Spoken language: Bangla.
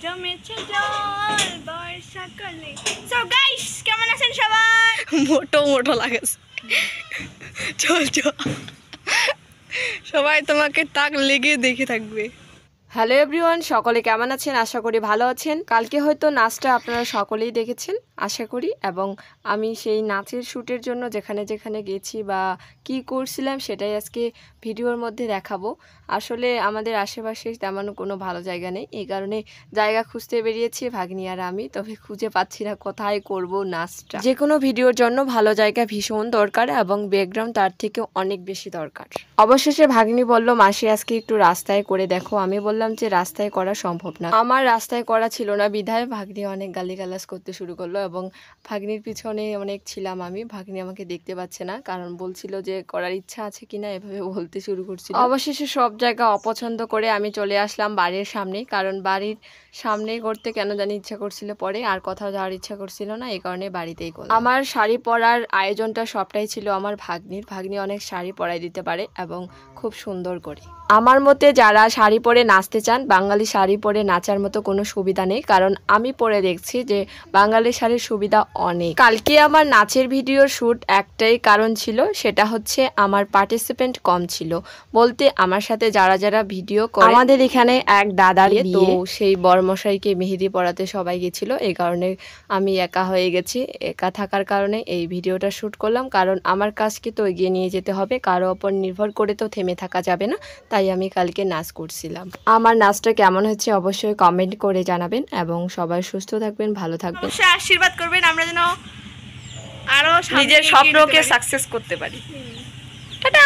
জমেছে জল বর্ষাকালে। সো গাইস কেমন আছেন সবাই? মোটো মোটো লাগেছে। চল চল সবাই তোমাকে তাক লেগে দেখে থাকবে। হ্যালো এভরিওয়ান, সকলে কেমন আছেন? আশা করি ভালো আছেন। কালকে হয়তো নাচটা আপনারা সকলেই দেখেছেন আশা করি, এবং আমি সেই নাচের শ্যুটের জন্য যেখানে যেখানে গেছি বা কি করছিলাম সেটাই আজকে ভিডিওর মধ্যে দেখাবো। আসলে আমাদের আশেপাশে তেমন কোনো ভালো জায়গা নেই, এই কারণে জায়গা খুঁজতে বেরিয়েছি ভাগ্নি আর আমি, তবে খুঁজে পাচ্ছি না কোথায় করব নাচটা। যে কোনো ভিডিওর জন্য ভালো জায়গা ভীষণ দরকার এবং ব্যাকগ্রাউন্ড তার থেকে অনেক বেশি দরকার। অবশেষে ভাগ্নি বলল মাসি আজকে একটু রাস্তায় করে দেখো। আমি বললাম যে রাস্তায় করা সম্ভব না, আমার রাস্তায় করা ছিল না বিধায় ভাগ্নি অনেক গালিগালাজ করতে শুরু করলো, এবং ভাগ্নির পিছনে অনেক ছিলাম আমি। ভাগ্নি আমাকে দেখতে পাচ্ছে না, কারণ বলছিল যে করার ইচ্ছা আছে কিনা এভাবে বলতে শুরু করছিল। অবশেষে সব জায়গা অপছন্দ করে আমি চলে আসলাম বাড়ির সামনে, কারণ বাড়ির সামনেই করতে কেন জানি ইচ্ছা করছিল, পরে আর কোথাও যাওয়ার ইচ্ছা করছিল না, এই কারণে বাড়িতেই করলাম। আমার শাড়ি পরার আয়োজনটা সবটাই ছিল আমার ভাগ্নির। ভাগ্নি অনেক শাড়ি পরাই দিতে পারে এবং খুব সুন্দর করে। আমার মতে যারা শাড়ি পরে নাচতে চান, বাঙালি শাড়ি পরে নাচার মতো কোনো সুবিধা নেই, কারণ আমি পরে দেখছি যে বাঙালি শাড়ির সুবিধা অনেক। কালকে আমার নাচের ভিডিওর শ্যুট একটাই কারণ ছিল, সেটা হচ্ছে আমার পার্টিসিপেন্ট কম ছিল। বলতে আমার সাথে যারা যারা ভিডিও করে, আমাদের এখানে এক দাদার বিয়ে, তো সেই বরমশাইকে মেহেদি পরাতে সবাই গেছিল, এই কারণে আমি একা হয়ে গেছি। একা থাকার কারণে এই ভিডিওটা শ্যুট করলাম, কারণ আমার কাজকে তো এগিয়ে নিয়ে যেতে হবে, কারো ওপর নির্ভর করে তো থেমে থাকা যাবে না, তাই আমি কালকে নাচ করছিলাম। আমার নাচটা কেমন হচ্ছে অবশ্যই কমেন্ট করে জানাবেন, এবং সবাই সুস্থ থাকবেন, ভালো থাকবেন, অবশ্যই আশীর্বাদ করবেন আমরা যেন আরো নিজের স্বপ্নকে সাকসেস করতে পারি। টাটা।